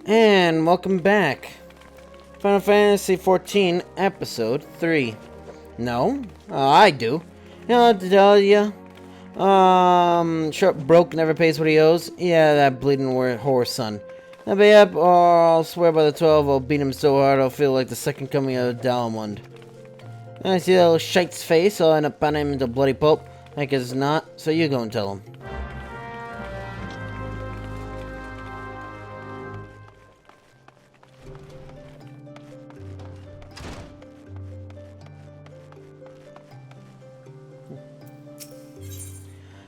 And welcome back. Final Fantasy XIV, Episode 3. No? I do. You know what to tell ya? Sharp broke never pays what he owes. Yeah, that bleeding whore son. Now be up, or I'll swear by the 12 I'll beat him so hard I'll feel like the second coming of Dalamund. I see that little shite's face, I'll end up pounding him into bloody pulp. Like it's not, so you go and tell him.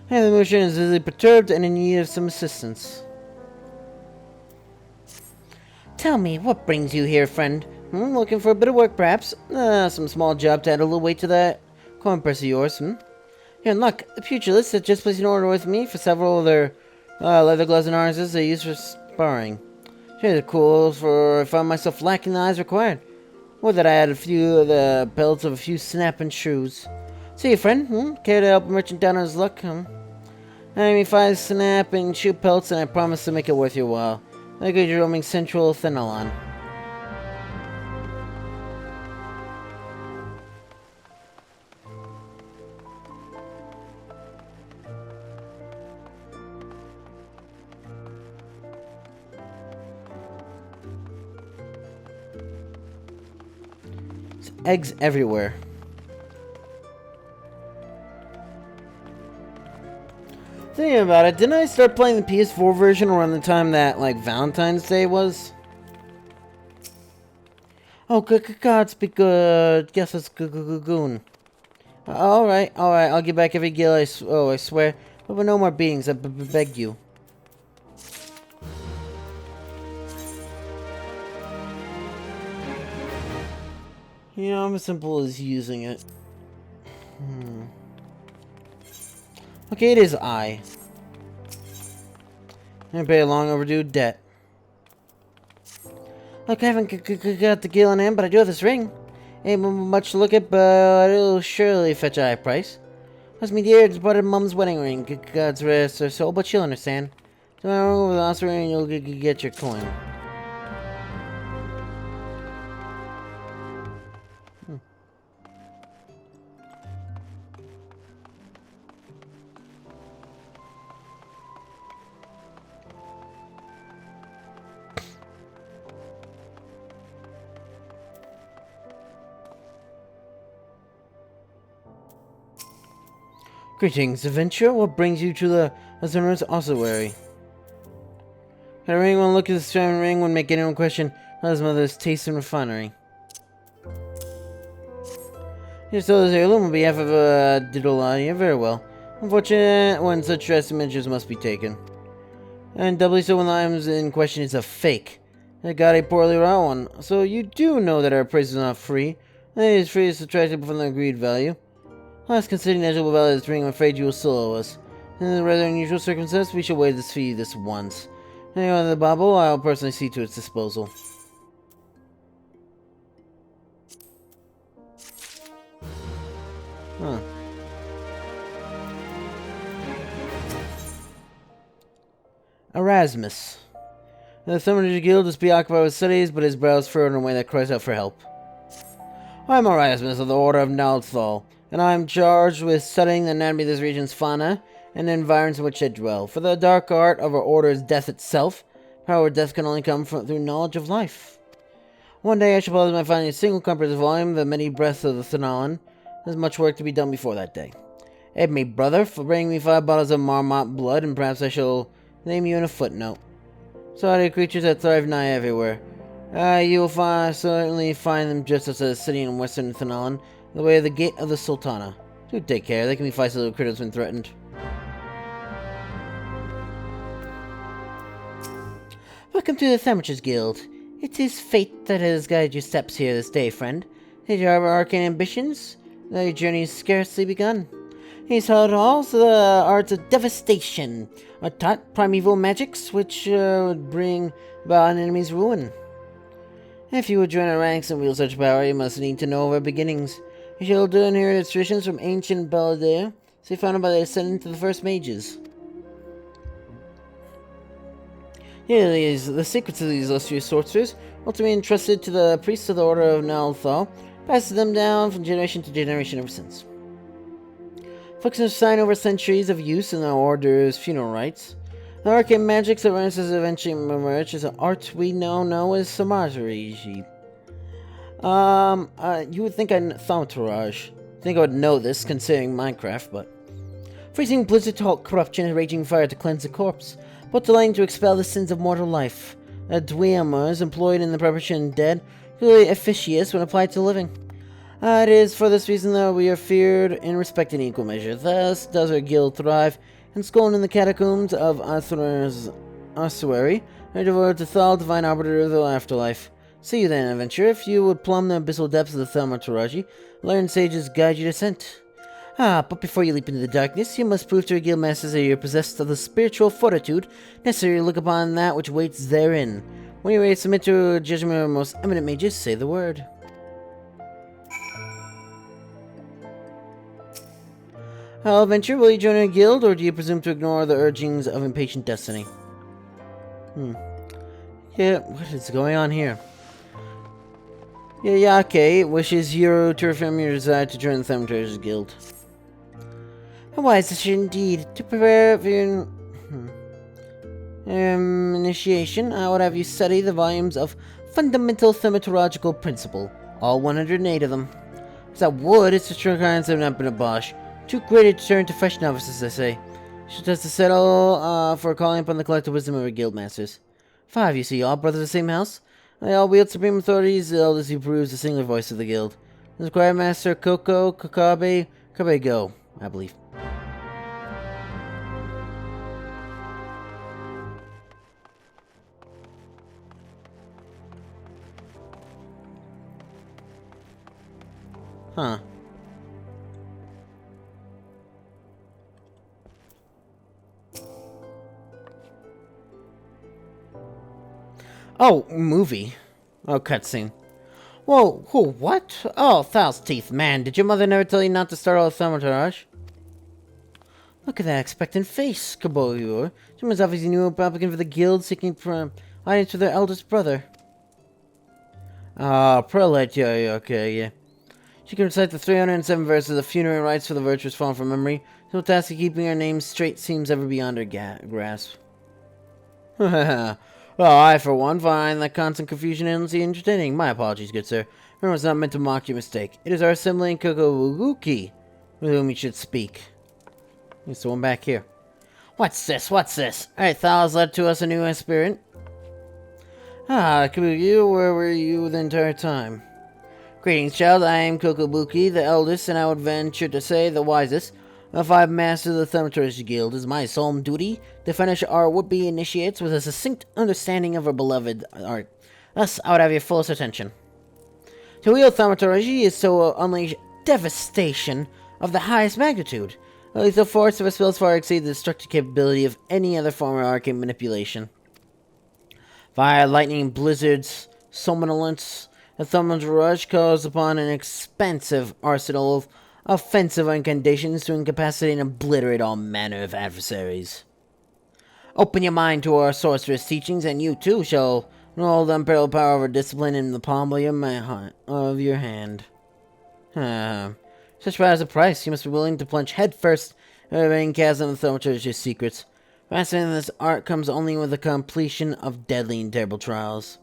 Hey, the motion is visibly perturbed and in need of some assistance. Tell me, what brings you here, friend? Looking for a bit of work, perhaps? Some small job to add a little weight to that coin purse of yours, Here, look, the pugilists have just placed an order with me for several of their leather gloves and harnesses they use for sparring. Sure, they're cool, for I found myself lacking the eyes required. Would that I had a few of the belts of a few snapping shoes. See you, friend, Care to help a merchant down on his luck, I mean, 5 snapping shoe pelts, and I promise to make it worth your while. Like a roaming central Thenelon. There's eggs everywhere. Thinking about it, didn't I start playing the PS4 version around the time that, like, Valentine's Day was? Oh, Godspeed, good. Guess it's goon. Alright, I'll get back every gil I swear. But with no more beatings, I beg you. You know, I'm as simple as using it. Okay, it is I pay a long overdue debt. Look, I haven't got the gil in hand, but I do have this ring. Ain't much to look at, but it'll surely fetch a high price. That's me dear departed mum's wedding ring. God's rest her soul, but she'll understand. Tomorrow over the last ring, you'll get your coin. Greetings, adventure. What brings you to the Azur's ossuary? Can anyone look at this diamond ring would make anyone question his mother's taste in refinery? You stole this heirloom on behalf of Diddleia. Very well. Unfortunate when such drastic measures must be taken. And doubly so when the item in question is a fake. I got a poorly wrought one. So you do know that our price is not free. And it is free is subtracted from the agreed value. Last, considering the eligible value of this ring, I'm afraid you will still owe us. In a rather unusual circumstance, we shall waive this fee this once. Anyway, the bauble, I'll personally see to its disposal. Huh. Erasmus. The Thaumaturgy Guild is preoccupied with studies, but his brows furrowed in a way that cries out for help. I'm Erasmus of the Order of Nalthal, and I am charged with studying the anatomy of this region's fauna and the environs in which they dwell. For the dark art of our order is death itself. Power of death can only come through knowledge of life. One day I shall publish my finding a single comprehensive volume of the many breaths of the Thenelon. There's much work to be done before that day. Aid me, brother, for bringing me 5 bottles of Marmot blood, and perhaps I shall name you in a footnote. Sorry, creatures that thrive nigh everywhere. You will certainly find them just outside the city in western Thenelon, the way of the Gate of the Sultana. Do take care, they can be feisty little critters when threatened. Welcome to the Thaumaturgy Guild. It is fate that has guided your steps here this day, friend. Did you harbor arcane ambitions? Though your journey is scarcely begun. He's held also the arts of devastation, are taught primeval magics, which would bring about an enemy's ruin. If you would join our ranks and wield such power, you must need to know of our beginnings. You shall inherit traditions from ancient Belladea, so founded by the descendant of the first mages. Here is the secrets of these illustrious sorcerers, ultimately entrusted to the priests of the Order of Nalthal, passes them down from generation to generation ever since. Focusing a sign over centuries of use in the Order's funeral rites, the arcane magics that Renaissance eventually emerged as an art we now know as Thaumaturgy. You would think Thaumaturge. Think I would know this, considering Minecraft, but... Freezing blizzard to halt corruption and raging fire to cleanse the corpse, but the lightning to expel the sins of mortal life. A Dwemer is employed in the preparation of dead, clearly efficacious when applied to living. It is for this reason that we are feared and respected in equal measure. Thus does our guild thrive, and scorned in the catacombs of Arthur's ossuary, are devoted to Thal, divine arbiter of the afterlife. See you then, adventurer, if you would plumb the abyssal depths of the Thaumaturgy, learn sages guide your descent. But before you leap into the darkness, you must prove to your guild masters that you are possessed of the spiritual fortitude necessary to look upon that which waits therein. When you are ready to submit to a judgment of our most eminent mages, say the word. How, adventurer, will you join our guild, or do you presume to ignore the urgings of impatient destiny? Yeah, what is going on here? Yayake wishes Hiro to affirm your desire to join the Thaumaturge's guild. A wise decision indeed. To prepare for your initiation, I would have you study the volumes of Fundamental Thaumaturgical Principle, all 108 of them. As that would, its requirements have not been abolished. Too great a deterrent to fresh novices, I say. She has to settle for calling upon the collective wisdom of her guild masters. 5, you see, all brothers of the same house. They all wield supreme authorities, the eldest who proves the singular voice of the guild. The Squire Master Kakabe Go, I believe. Huh. Oh, movie. Oh, cutscene. Whoa, what? Oh, Thal's teeth, man. Did your mother never tell you not to start all the Thaumaturge? Look at that expectant face, Kaboyor. Someone's obviously new applicant for the guild seeking audience for their eldest brother. Prelate, yeah, okay, yeah. She can recite the 307 verses of funerary rites for the virtuous fallen from memory. No task of keeping her name straight seems ever beyond her grasp. Well, I, for one, find that constant confusion endlessly entertaining. My apologies, good sir. Remember, it's not meant to mock your mistake. It is our assembling Kokowuki with whom you should speak. There's the one back here. What's this? Alright, Thal has led to us a new aspirant. Kabuki, where were you the entire time? Greetings, child. I am Kokobuki, the eldest, and I would venture to say the wisest. Of 5 masters of the Thaumaturge Guild, it is my solemn duty to furnish our would-be initiates with a succinct understanding of our beloved art. Thus, I would have your fullest attention. To wield Thaumaturgy is to unleash devastation of the highest magnitude. The lethal force of our spells far exceeds the destructive capability of any other form of arcane manipulation. Fire, lightning, blizzards, somnolence, the Thaumaturge calls upon an expansive arsenal of offensive incantations to incapacitate and obliterate all manner of adversaries. Open your mind to our sorceress teachings, and you too shall know the unparalleled power of our discipline in the palm of your hand. Such power as a price, you must be willing to plunge headfirst in the vain chasm of Thaumaturge's secrets. Mastering this art comes only with the completion of deadly and terrible trials.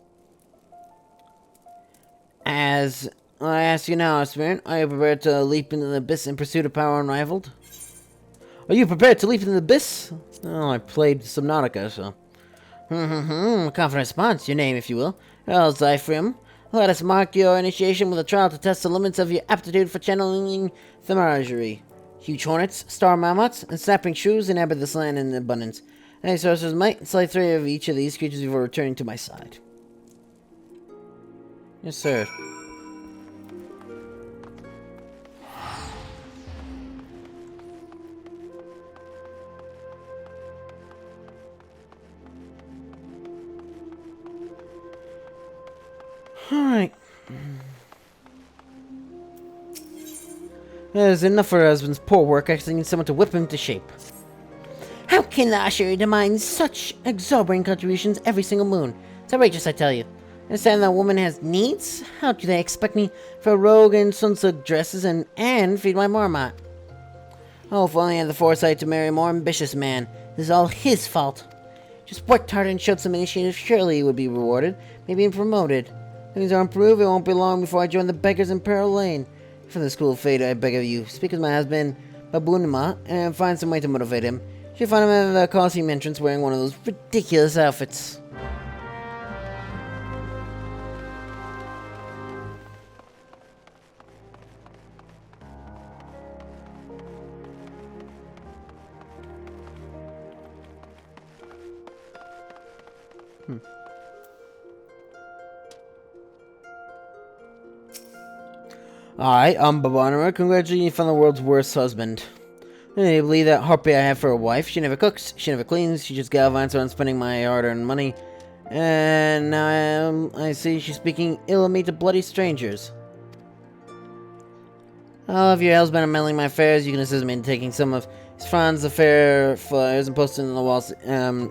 As I ask you now, aspirant, are you prepared to leap into the abyss in pursuit of power unrivaled? Are you prepared to leap into the abyss? Oh, I played Subnautica, so... Confident response, your name, if you will. Well, Zyphreium, let us mark your initiation with a trial to test the limits of your aptitude for channeling Thaumaturgy. Huge hornets, star mammoths, and snapping shrews inhabit this land in abundance. Any sorcerer's might, slay 3 of each of these creatures before returning to my side. Yes, sir. Alright. That is enough for her husband's poor work. I actually need someone to whip him into shape. How can the usher demand such exorbitant contributions every single moon? It's outrageous, I tell you. Understand that woman has needs? How do they expect me for rogue and sunsilk dresses and feed my marmot? Oh, if only I had the foresight to marry a more ambitious man. This is all his fault. Just worked hard and showed some initiative, surely he would be rewarded, maybe even promoted. If things aren't improved, it won't be long before I join the beggars in Pearl Lane. For this cruel fate, I beg of you, speak with my husband, Babunima, and find some way to motivate him. You'll find him at the Coliseum entrance wearing one of those ridiculous outfits. Hi, I'm Babunima. Congratulations, you found the world's worst husband. Can you believe that harpy I have for a wife? She never cooks, she never cleans, she just gallivants around spending my hard-earned money. And now I see she's speaking ill of me to bloody strangers. Oh, if your husband are meddling my affairs, you can assist me in taking some of Franz's affair flyers and posting them on the walls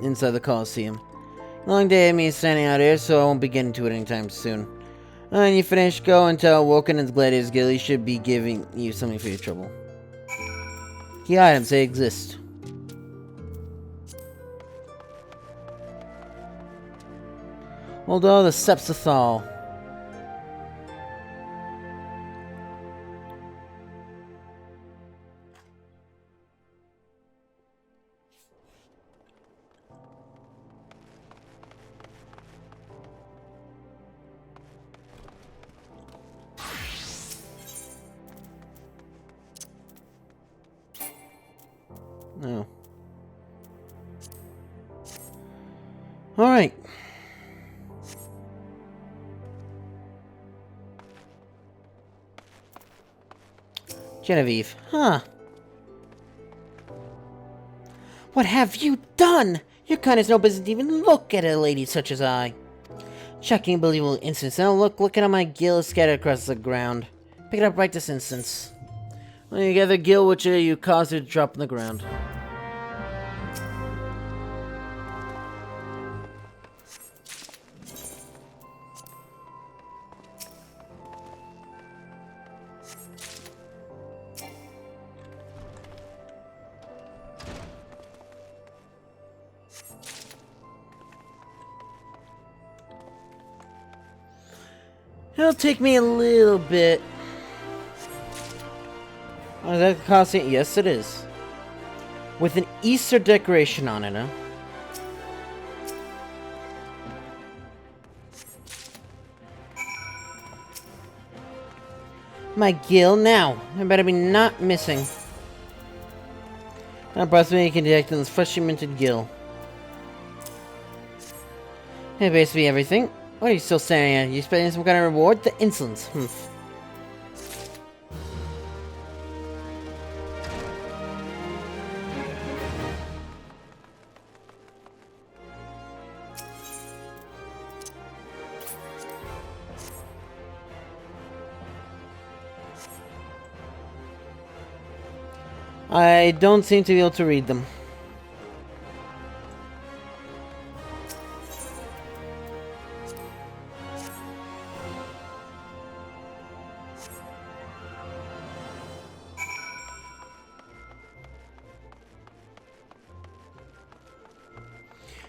inside the Coliseum. Long day of me standing out here, so I won't be getting to it anytime soon. When you finish, go and tell Woken and the Gladiators Guild he should be giving you something for your trouble. Key items, they exist. Although the Sepsithal. No. Alright. Genevieve. Huh. What have you done? Your kind has no business to even look at a lady such as I. Shocking, unbelievable instance. Now look at my gill scattered across the ground. Pick it up right this instant. When you gather gill which you cause her to drop on the ground. It'll take me a little bit. Oh, is that the costume? Yes, it is. With an Easter decoration on it, huh? My gill now. I better be not missing. That approximately can detect in this freshly minted gill. Hey, basically everything. What are you still staring at? You expecting some kind of reward? The insolence. I don't seem to be able to read them.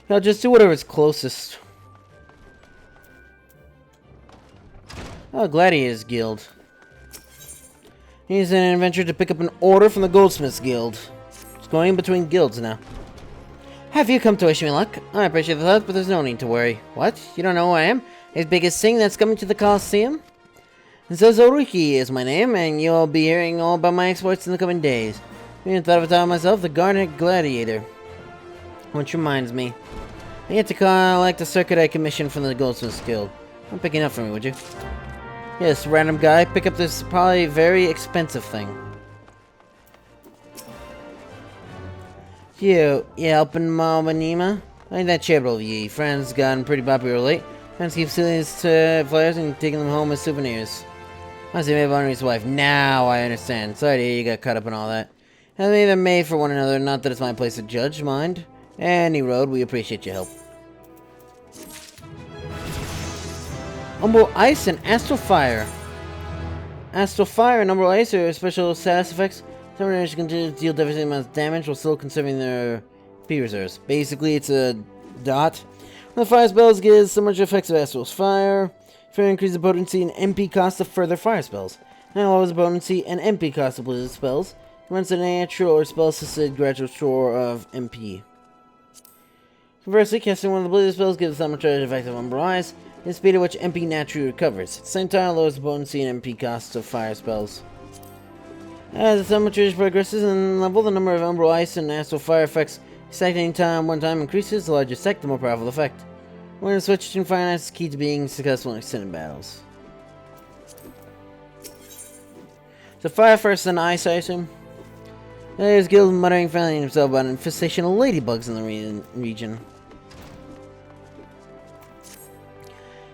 I'll just do whatever's closest. Oh, Gladiators Guild. He's an adventure to pick up an order from the Goldsmiths Guild. It's going in between guilds now. Have you come to wish me luck? I appreciate the thought, but there's no need to worry. What? You don't know who I am? His biggest thing that's coming to the Coliseum? Zozoriki is my name, and you'll be hearing all about my exploits in the coming days. I even thought of a title myself, the Garnet Gladiator. Which reminds me, I get to collect a circuit I commissioned from the Goldsmiths Guild. Don't pick it up for me, would you? Yes, random guy, pick up this probably very expensive thing. You helping Babunima? I think that charitable of ye. Friends gotten pretty popular late. Friends keep stealing his flyers and taking them home as souvenirs. I see maybe on his wife. Now I understand. Sorry to hear you got caught up in all that. And they're made for one another, not that it's my place to judge, mind. Any road, we appreciate your help. Umbral Ice and Astral Fire. Astral Fire and Umbral Ice are special status effects. Some enemies continue to deal devastating amounts of damage while still conserving their P reserves. Basically, it's a dot. When the fire spells gives so much effects of Astral's Fire. Fire increases the potency and MP cost of further fire spells. Now lowers the potency and MP cost of blizzard spells. Runs a natural or spell-assisted gradual restore of MP. Conversely, casting one of the blizzard spells gives some much effect of Umbral Ice. The speed at which MP naturally recovers. At the same time, it lowers the potency and MP costs of fire spells. As the summon progresses in level, the number of Umbral Ice and Astral Fire effects stacked any time one time increases. The larger stack, the more powerful the effect. When the switch between Fire and Ice is key to being successful in extended battles. So Fire first, then Ice, I assume. There's Guild muttering friendly himself about an infestation of ladybugs in the region.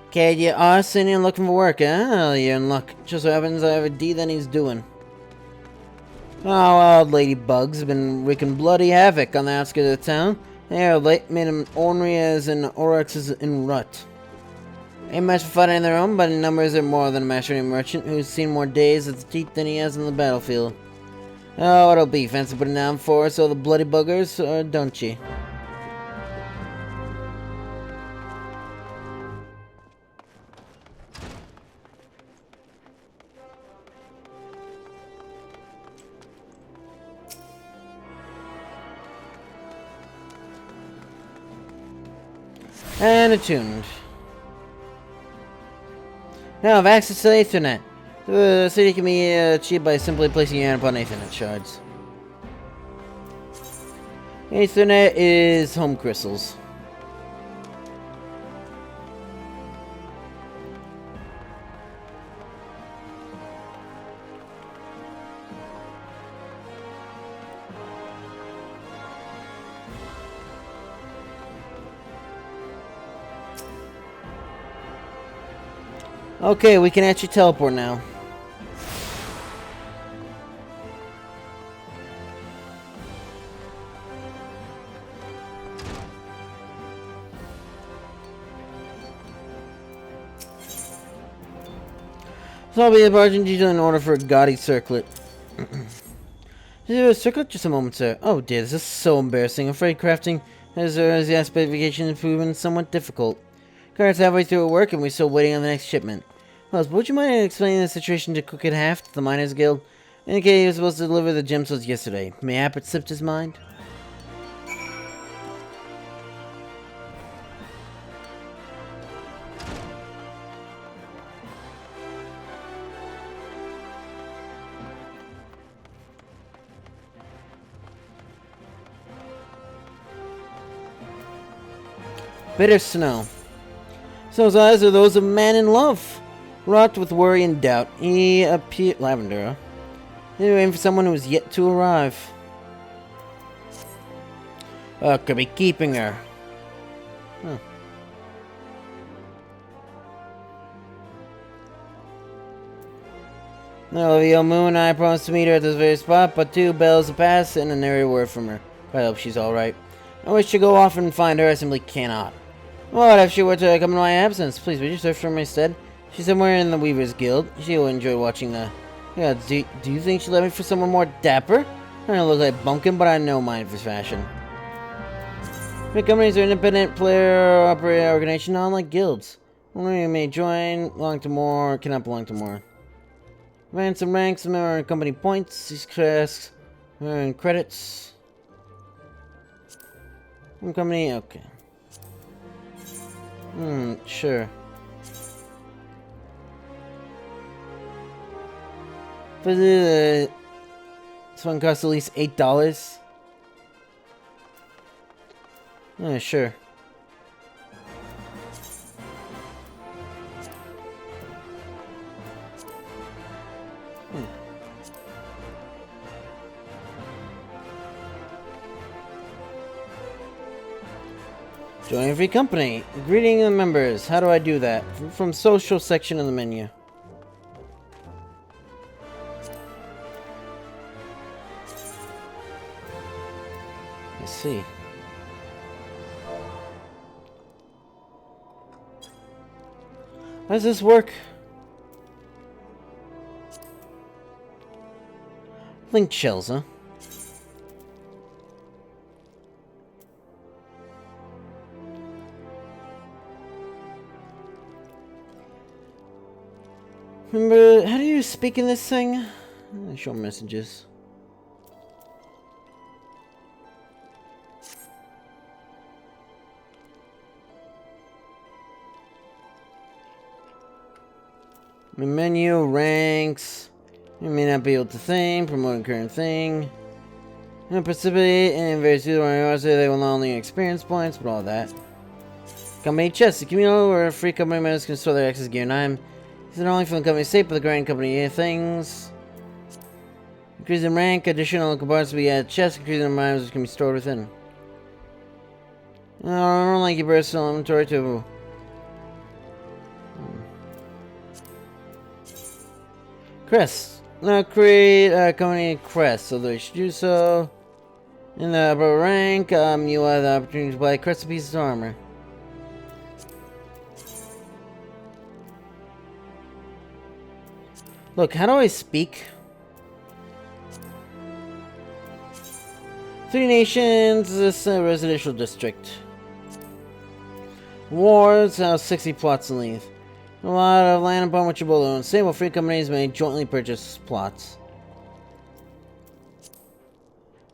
Okay, you are sitting here looking for work, huh? Oh, you're in luck. Just so happens I have a deed that he's doing. Oh, wild ladybugs have been wreaking bloody havoc on the outskirts of the town. They are made them ornery as an oryxes in rut. Ain't much for fighting on their own, but in numbers they're more than a master merchant who's seen more days at the teeth than he has on the battlefield. Oh, it'll be fancy putting down for us, all the bloody buggers, or don't ye? And attuned. Now, have access to the Ethernet. The city can be achieved by simply placing your hand upon Ethernet shards. Ethernet is home crystals. Okay, we can actually teleport now. So I'll be barging you in order for a gaudy circlet. A circlet? Just a moment, sir. Oh dear, this is so embarrassing. I'm afraid crafting has the specification proven somewhat difficult. Current's halfway through at work and we're still waiting on the next shipment. Well, would you mind explaining the situation to Crooked Haft, the Miners Guild? Indicated he was supposed to deliver the gemstones yesterday. Mayhap it slipped his mind? Bitter snow. Snow's eyes are those of a man in love. Wrought with worry and doubt, he appeared... Lavender, huh? They were waiting for someone who was yet to arrive. Could be keeping her. Huh. No, the Moon and I promised to meet her at this very spot, but 2 bells have passed and a nary word from her. I hope she's alright. I wish to go off and find her, I simply cannot. What if she were to come in my absence? Please, would you search for my stead? She's somewhere in the Weaver's Guild. She'll enjoy watching the... Yeah, do you think she'll let me for someone more dapper? I don't look like Bumpkin, but I know mine for fashion. Big companies are independent player operated organization, not unlike guilds. Only you may join, belong to more, cannot belong to more. Ransom ranks, member and company points, these tasks, and credits. One company, okay. Sure. But this one costs at least $8. Sure. Join a free company. Greeting the members. How do I do that? From social section of the menu. see. How does this work? Link shells, huh? Remember, how do you speak in this thing? Show messages. Menu, ranks. You may not be able to think, promoting current thing. And precipitate and various user they will not only experience points, but all that. Company chests. The communal where free company members can store their access gear. And I'm not only from the company's sake, but the grand company things. Increase in rank, additional components to be added chests, increasing in items which can be stored within. I don't like your personal inventory to. Crest. Now create a company crest, so they should do so. In the upper rank, you have the opportunity to buy crested pieces of armor. Look, how do I speak? 3 nations, this residential district. Wars, 60 plots in length. A lot of land upon which you both own. Stable free companies may jointly purchase plots.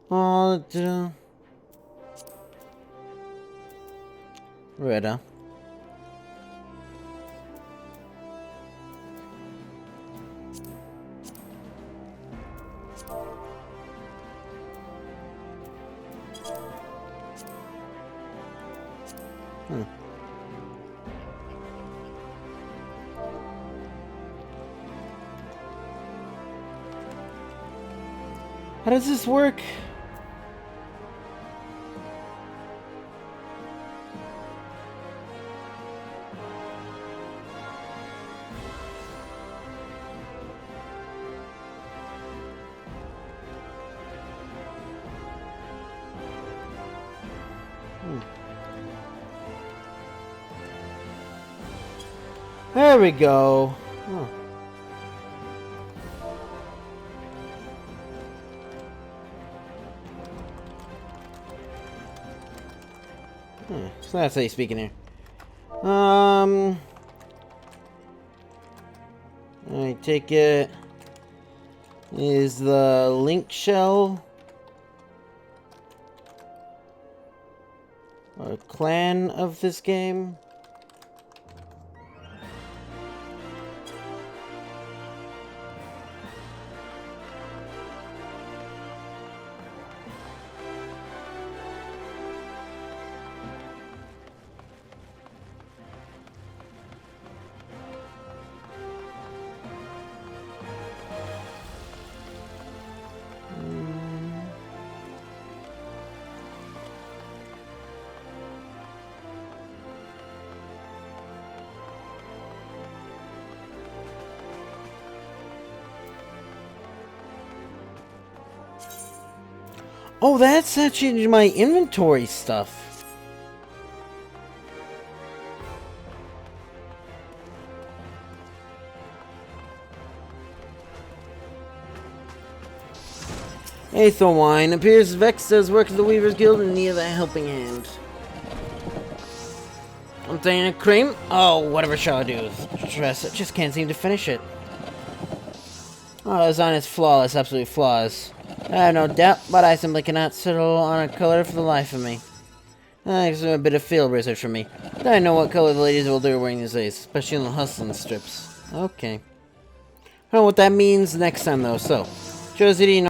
Oh, Reda. How does this work? There we go. Oh. So that's how you speak in here. I take it is the link shell or clan of this game. Oh, that's actually my inventory stuff. Aethel wine. Appears Vex does work at the Weaver's Guild and need a helping hand. I'm taking a cream. Oh, whatever shall I do? Stress. I just can't seem to finish it. Oh, the design is flawless, absolutely flawless. I have no doubt, but I simply cannot settle on a color for the life of me. It's a bit of field research for me. But I know what color the ladies will do wearing these days, especially on the hustling strips. Okay. I don't know what that means next time though, so. Josie, do you know